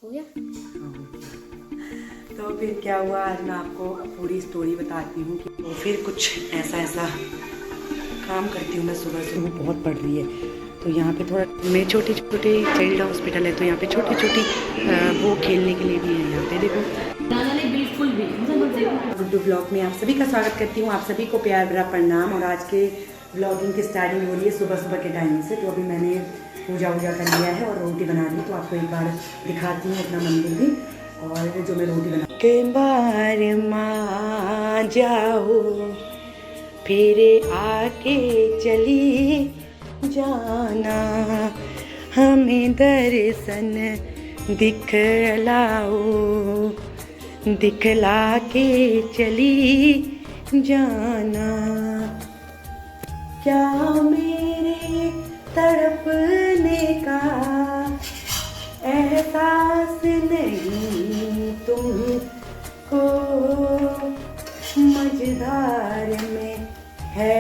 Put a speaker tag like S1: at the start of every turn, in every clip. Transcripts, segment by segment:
S1: हो गया।
S2: तो फिर क्या हुआ, आज मैं आपको पूरी स्टोरी बताती हूँ कि तो फिर कुछ ऐसा ऐसा काम करती हूँ मैं सुबह से। वो बहुत पढ़ रही है तो यहाँ पे थोड़ा मेरे छोटे छोटे चाइल्ड हॉस्पिटल है तो यहाँ पे छोटी छोटी वो खेलने के लिए भी है। यहाँ पे देखो
S1: बिल्कुल भी
S2: गुड्डू ब्लॉग में आप सभी का स्वागत करती हूँ। आप सभी को प्यार भरा प्रणाम। और आज के ब्लॉगिंग की स्टार्टिंग हो रही है सुबह सुबह के टाइम से। तो अभी मैंने पूजा वूजा कर लिया है और रोटी बना ली, तो आपको एक बार दिखाती हूँ अपना मंदिर भी। और जो मैं रोटी बना के बार माँ जाओ फिर आके चली जाना, हमें दर्शन दिखलाओ, दिखला के चली जाना। क्या मेरे तड़पने का एहसास नहीं तुमको, मझधार में है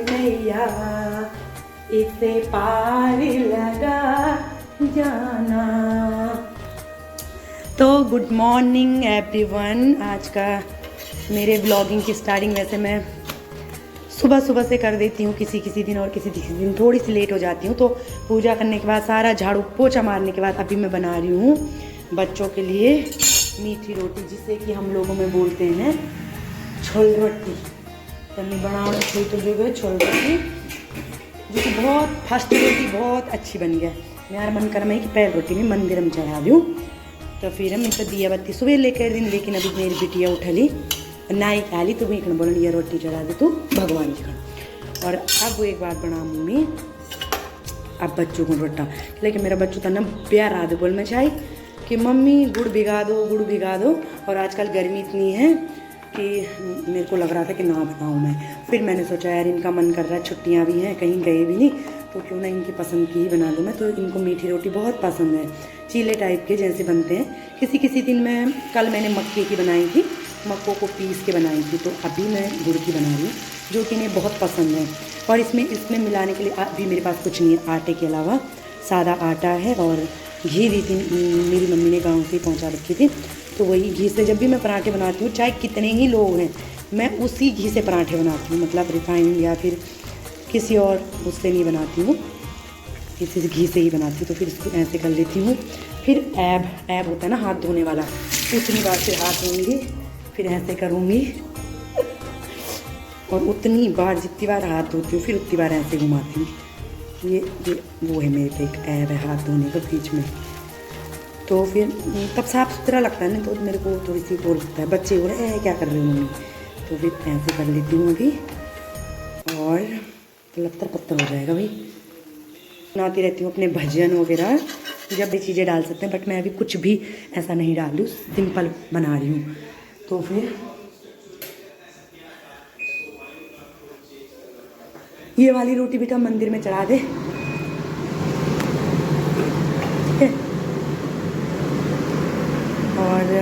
S2: नैया इसे पार लगा जाना। तो गुड मॉर्निंग एवरीवन। आज का मेरे ब्लॉगिंग की स्टार्टिंग वैसे मैं सुबह सुबह से कर देती हूँ किसी किसी दिन, और किसी दिन थोड़ी सी लेट हो जाती हूँ। तो पूजा करने के बाद सारा झाड़ू पोछा मारने के बाद अभी मैं बना रही हूँ बच्चों के लिए मीठी रोटी, जिसे कि हम लोगों में बोलते हैं छोल रोटी। तो मैं बनाने छोल तो जो है छोल रोटी, जो कि बहुत फर्स्ट रोटी बहुत अच्छी बन गया। मेरा मन कर मैं कि पहले रोटी में मंदिर में चढ़ा दूँ। तो फिर हम तो दिया बत्ती सुबह लेकर दिन, लेकिन अभी मेरी बिटिया उठली नाई खाली तो मैं बोल ये रोटी चढ़ा दे तू भगवान जी का। और अब वो एक बात बना मम्मी, अब बच्चों को रोटा, लेकिन मेरा बच्चों था ना प्यार आ दे बोल में चाहे कि मम्मी गुड़ भिगा दो गुड़ भिगा दो। और आजकल गर्मी इतनी है कि मेरे को लग रहा था कि ना बनाऊँ मैं। फिर मैंने सोचा यार इनका मन कर रहा है, छुट्टियाँ भी हैं कहीं गए भी नहीं, तो क्यों ना इनकी पसंद की ही बना दूँ मैं। तो इनको मीठी रोटी बहुत पसंद है, चीले टाइप के जैसे बनते हैं। किसी किसी दिन मैं कल मैंने मक्के की बनाई थी, मक्कों को पीस के बनाई थी। तो अभी मैं गुड़ की बना रही हूँ जो कि इन्हें बहुत पसंद है। और इसमें मिलाने के लिए अभी मेरे पास कुछ नहीं है आटे के अलावा, सादा आटा है और घी दी थी मेरी मम्मी ने गाँव से पहुँचा रखी थी। तो वही घी से जब भी मैं पराठे बनाती हूँ, चाहे कितने ही लोग हैं, मैं उसी घी से पराठे बनाती हूँ। मतलब रिफाइंड या फिर किसी और उससे नहीं बनाती हूँ, किसी से घी से ही बनाती हूँ। तो फिर इसको ऐसे कर लेती हूँ। फिर ऐब होता है ना हाथ धोने वाला, उतनी बार फिर हाथ धोऊँगी, फिर ऐसे करूँगी और उतनी बार जितनी बार हाथ धोती हूँ फिर उतनी बार ऐसे घुमाती हूँ। ये वो है मेरे पे एक ऐब है हाथ धोने का बीच में। तो फिर तब साफ़ सुथरा लगता है ना, तो मेरे को थोड़ी सी वो लगता है बच्चे हो रहे हैं क्या कर रहे हो मम्मी। तो फिर ऐसे कर लेती हूँ अभी, और लत्तर पत्तर हो जाएगा भाई। बनाती रहती हूँ अपने भजन वगैरह, जब भी चीज़ें डाल सकते हैं, बट मैं अभी कुछ भी ऐसा नहीं डाल दूँ, सिंपल बना रही हूँ। तो फिर ये वाली रोटी बेटा मंदिर में चढ़ा दे, ठीक है। और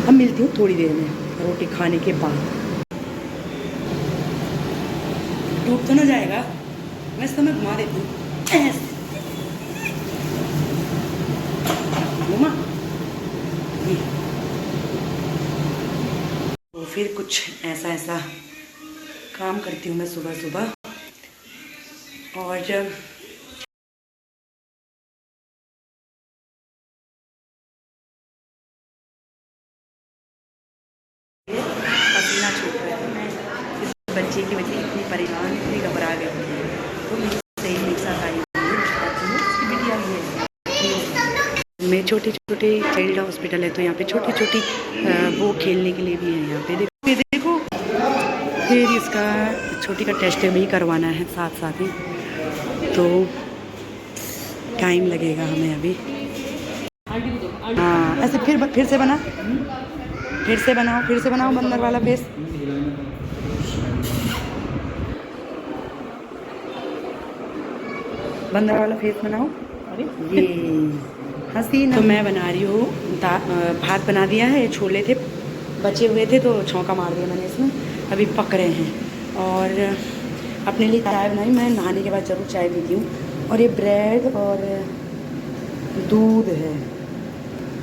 S2: अब मिलती हूँ थोड़ी देर में रोटी खाने के बाद। टूट तो ना जाएगा, वैसे तो मैं घुमा देती हूँ घुमा। तो फिर कुछ ऐसा ऐसा काम करती हूँ मैं सुबह सुबह। और जब पसीना छूट रहा है, मैं इस बच्चे की वजह इतनी परेशान इतनी घबरा गई तो मेरी सही एक साथ आई उसकी बिटिया भी है। मैं छोटे छोटे चाइल्ड हॉस्पिटल है तो यहाँ पे छोटी छोटी वो खेलने के लिए भी है। यहाँ पे देखो फिर इसका छोटी का टेस्ट भी करवाना है साथ साथ ही, तो टाइम लगेगा हमें अभी। हाँ ऐसे फिर से बना, फिर से बनाओ बंदर वाला फेस। बंदर वाला फेस बनाओ। ये हसीना। तो मैं बना रही हूँ भात बना दिया है, छोले थे बचे हुए थे तो छौंका मार दिया मैंने इसमें, अभी पक रहे हैं। और अपने लिए चाय बनाई, मैं नहाने के बाद ज़रूर चाय पीती हूँ। और ये ब्रेड और दूध है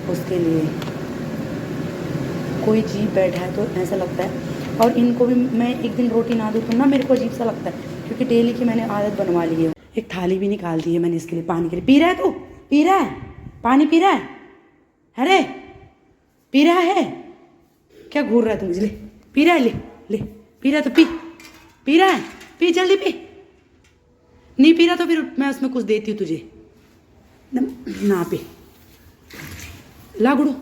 S2: उसके लिए। कोई जीव बैठा है तो ऐसा लगता है। और इनको भी मैं एक दिन रोटी ना दूँ तो ना मेरे को अजीब सा लगता है, क्योंकि डेली की मैंने आदत बनवा ली है। एक थाली भी निकाल दी है मैंने इसके लिए पानी के लिए। पी रहा है तू? पी रहा है पानी? पी रहा है? अरे पी रहा है? क्या घूर रहा है तू मुझे? ले पी रहा है, ले ले पी रहा है तो पी। पी रहा है? पी जल्दी पी। नहीं पी रहा तो फिर मैं उसमें कुछ देती हूँ तुझे। ना पी, ला गुड़ू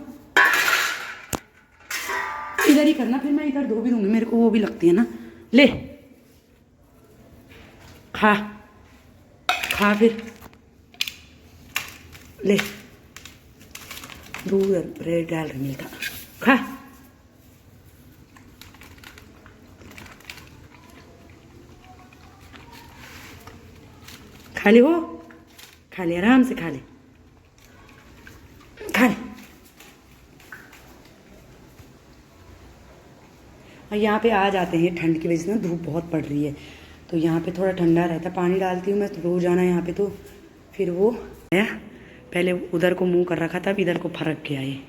S2: इधर ही करना, फिर मैं इधर धो भी दूंगी, मेरे को वो भी लगती है ना। ले खा खा, फिर ले दूध ब्रेड डाल रही मिलता, खा। खा ले, वो खा ले, आराम से खा ले, खा ले। और यहाँ पे आ जाते हैं ठंड की वजह से ना, धूप बहुत पड़ रही है तो यहाँ पे थोड़ा ठंडा रहता है। पानी डालती हूँ मैं रोजाना यहाँ पे, तो फिर वो पहले उधर को मुंह कर रखा था, अब इधर को फरक गया ये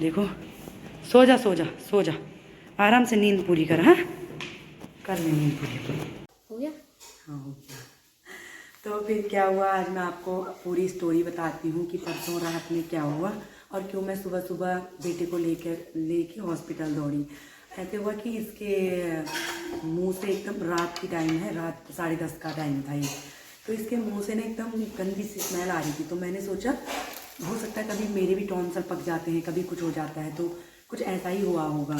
S2: देखो। सो जा सो जा सो जा, आराम से नींद पूरी कर। हाँ कर ले नींद पूरी।
S1: हो गया?
S2: हाँ हो गया। तो फिर क्या हुआ, आज मैं आपको पूरी स्टोरी बताती हूँ कि परसों रात में क्या हुआ और क्यों मैं सुबह सुबह बेटे को लेके हॉस्पिटल दौड़ी। ऐसे हुआ कि इसके मुंह से एकदम, रात की टाइम है, रात 10:30 का टाइम था ये, तो इसके मुंह से ना एकदम गंदी सी स्मेल आ रही थी। तो मैंने सोचा हो सकता है कभी मेरे भी टॉन्सल पक जाते हैं, कभी कुछ हो जाता है, तो कुछ ऐसा ही हुआ होगा।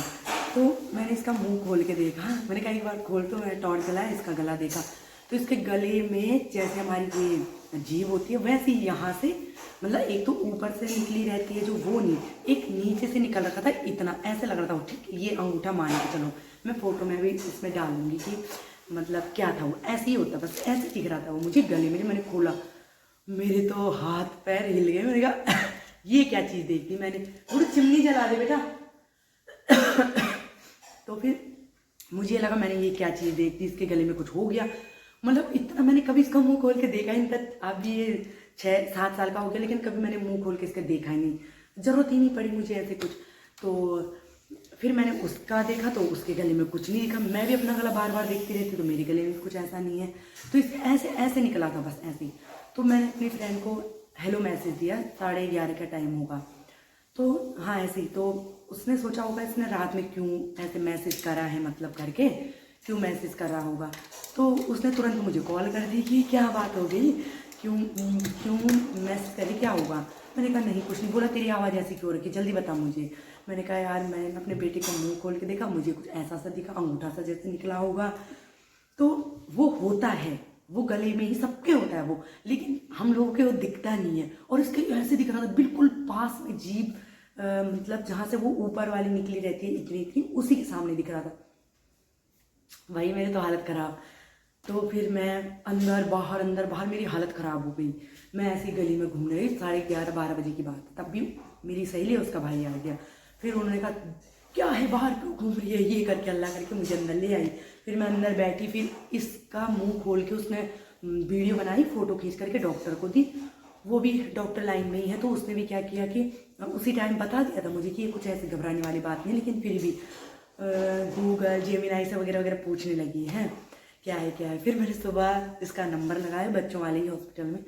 S2: तो मैंने इसका मुंह खोल के देखा, मैंने कहा एक बार खोल, तो मैं टॉर्च जलाया, इसका गला देखा तो इसके गले में जैसे हमारी ये जीभ होती है वैसे ही यहाँ से, मतलब एक तो ऊपर से निकली रहती है जो, वो नहीं, एक नीचे से निकल रखा था इतना, ऐसे लग रहा था। ठीक ये अंगूठा मान के चलो, मैं फोटो में भी इसमें डालूंगी कि मतलब क्या था वो, ऐसे ही होता, बस ऐसे दिख रहा था वो मुझे गले में। मैंने खोला, मेरे तो हाथ पैर हिल गए। मैंने कहा ये क्या चीज़ देख ली मैंने, पूरी चिमनी जला दे बेटा। तो फिर मुझे लगा मैंने ये क्या चीज़ देख ली, इसके गले में कुछ हो गया। मतलब इतना मैंने कभी इसका मुंह खोल के देखा ही नहीं था। अब ये 6-7 साल का हो गया, लेकिन कभी मैंने मुंह खोल के इसका देखा ही नहीं, ज़रूरत ही नहीं पड़ी मुझे ऐसे कुछ। तो फिर मैंने उसका देखा तो उसके गले में कुछ नहीं दिखा। मैं भी अपना गला बार बार देखती रहती, तो मेरे गले में कुछ ऐसा नहीं है। तो इस ऐसे ऐसे निकला था, बस ऐसे ही। तो मैंने अपनी फ्रेंड को हेलो मैसेज दिया, 11:30 का टाइम होगा, तो हाँ ऐसे ही। तो उसने सोचा होगा इसने रात में क्यों ऐसे मैसेज करा है, मतलब करके क्यों मैसेज कर रहा होगा। तो उसने तुरंत मुझे कॉल कर दी कि क्या बात हो गई, क्यों क्यों मैसेज करी, क्या होगा। मैंने कहा नहीं कुछ नहीं। बोला तेरी आवाज़ ऐसी क्यों रखी, जल्दी बता मुझे। मैंने कहा यार मैंने अपने बेटे का मुंह खोल के देखा, मुझे कुछ ऐसा सा दिखा, अंगूठा सा जैसे निकला होगा। तो वो होता है, वो गले में ही सबके होता है वो, लेकिन हम लोगों के वो दिखता नहीं है। और इसके ऐसे दिख रहा था बिल्कुल पास में, जीभ मतलब जहाँ से वो ऊपर वाली निकली रहती है इतनी इतनी, उसी के सामने दिख रहा था। भाई मेरी तो हालत ख़राब। तो फिर मैं अंदर बाहर मेरी हालत ख़राब हो गई। मैं ऐसी गली में घूम रही, 11:30-12 बजे की बात। तब भी मेरी सहेली है, उसका भाई आ गया। फिर उन्होंने कहा क्या है बाहर क्यों घूम रही है, ये करके अल्लाह करके मुझे अंदर ले आई। फिर मैं अंदर बैठी, फिर इसका मुंह खोल के उसने वीडियो बनाई, फ़ोटो खींच करके डॉक्टर को दी। वो भी डॉक्टर लाइन में ही है, तो उसने भी क्या किया कि उसी टाइम बता दिया था मुझे कि ये कुछ ऐसी घबराने वाली बात नहीं, लेकिन फिर भी गूगल जेमिनाई से वगैरह वगैरह पूछने लगी है क्या है। फिर मैंने सुबह इसका नंबर लगाया बच्चों वाले ही हॉस्पिटल में,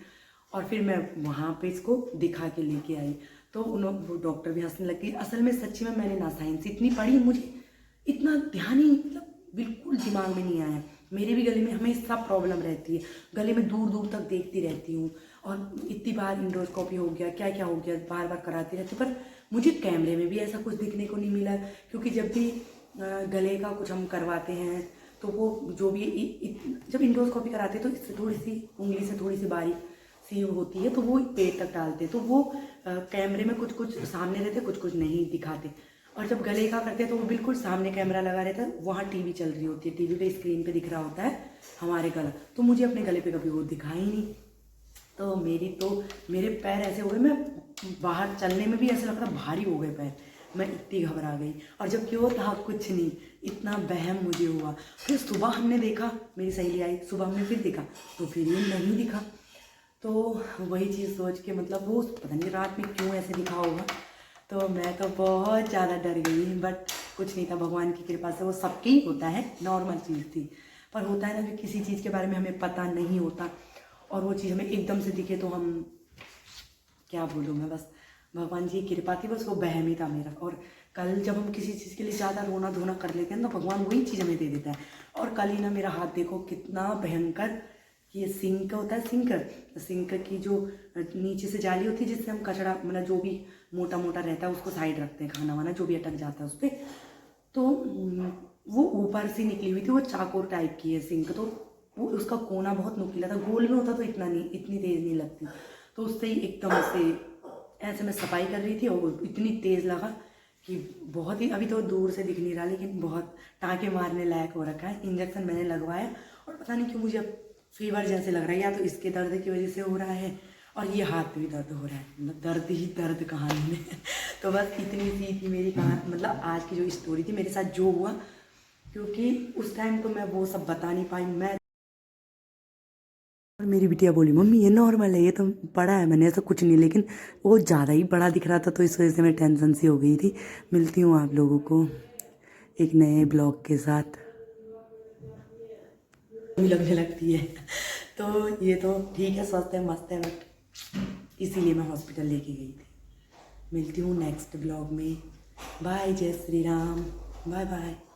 S2: और फिर मैं वहाँ पे इसको दिखा के लेके आई। तो वो डॉक्टर भी हंसने लगी। असल में सच्ची में मैंने ना साइंस इतनी पढ़ी, मुझे इतना ध्यान ही मतलब बिल्कुल दिमाग में नहीं आया। मेरे भी गले में हमेशा प्रॉब्लम रहती है, गले में दूर दूर तक देखती रहती हूँ, और इतनी बार इंडोस्कोपी हो गया, क्या क्या हो गया, बार बार कराती रहती हूँ, पर मुझे कैमरे में भी ऐसा कुछ दिखने को नहीं मिला। क्योंकि जब भी गले का कुछ हम करवाते हैं तो वो जो भी जब इंडोस्कोपी कराते हैं तो इससे थोड़ी सी उंगली से थोड़ी सी बारीक सी होती है, तो वो पेट तक डालते, तो वो कैमरे में कुछ कुछ सामने रहते, कुछ कुछ नहीं दिखाते। और जब गले का करते हैं तो वो बिल्कुल सामने कैमरा लगा रहता है, वहाँ टीवी चल रही होती है, टीवी पे स्क्रीन पे दिख रहा होता है हमारे गला। तो मुझे अपने गले पे कभी वो दिखा ही नहीं। तो मेरे पैर ऐसे हो गए, मैं बाहर चलने में भी ऐसा लग रहा भारी हो गए पैर, मैं इतनी घबरा गई। और जब क्यों था कुछ नहीं, इतना वहम मुझे हुआ। फिर सुबह हमने देखा, मेरी सहेली आई, सुबह हमने फिर देखा तो फिर ये नहीं दिखा। तो वही चीज़ सोच के मतलब वो पता नहीं रात में क्यों ऐसे दिखा होगा, तो मैं तो बहुत ज़्यादा डर गई। बट कुछ नहीं था, भगवान की कृपा से वो सबके ही होता है, नॉर्मल चीज़ थी। पर होता है ना कि किसी चीज़ के बारे में हमें पता नहीं होता और वो चीज़ हमें एकदम से दिखे तो हम क्या बोलूँ मैं, बस भगवान जी की कृपा थी, बस वो वहम ही था मेरा। और कल जब हम किसी चीज़ के लिए ज़्यादा रोना धोना कर लेते हैं तो भगवान वही चीज़ हमें दे देता है। और कल ही ना मेरा हाथ देखो कितना भयंकर, ये सिंक होता है, सिंक की जो नीचे से जाली होती है जिससे हम कचरा मतलब जो भी मोटा मोटा रहता है उसको साइड रखते हैं, खाना वाना जो भी अटक जाता है उस पर, तो वो ऊपर से निकली हुई थी, वो चाकोर टाइप की है सिंक, तो वो उसका कोना बहुत नुकीला था, गोल में होता तो इतना नहीं, इतनी तेज़ नहीं लगती, तो उससे ही एकदम से ऐसे मैं सफाई कर रही थी और इतनी तेज़ लगा कि बहुत ही, अभी तो दूर से दिख नहीं रहा लेकिन बहुत टाँके मारने लायक हो रखा है। इंजेक्शन मैंने लगवाया और पता नहीं क्यों मुझे अब फीवर जैसे लग रहा है, या तो इसके दर्द की वजह से हो रहा है और ये हाथ पे भी दर्द हो रहा है, मतलब दर्द ही दर्द कहानी में। तो बस इतनी सी थी मेरी कहानी, मतलब आज की जो स्टोरी थी मेरे साथ जो हुआ, क्योंकि उस टाइम तो मैं वो सब बता नहीं पाई। मैं और मेरी बिटिया बोली मम्मी ये नॉर्मल है, ये तो बड़ा है, मैंने ऐसा कुछ नहीं, लेकिन वो ज़्यादा ही बड़ा दिख रहा था तो इस वजह से मैं टेंशन सी हो गई थी। मिलती हूँ आप लोगों को एक नए ब्लॉग के साथ, लगने लगती है। तो ये तो ठीक है, स्वस्थ है, मस्त है, बट इसीलिए मैं हॉस्पिटल लेके गई थी। मिलती हूँ नेक्स्ट ब्लॉग में। बाय, जय श्री राम, बाय बाय।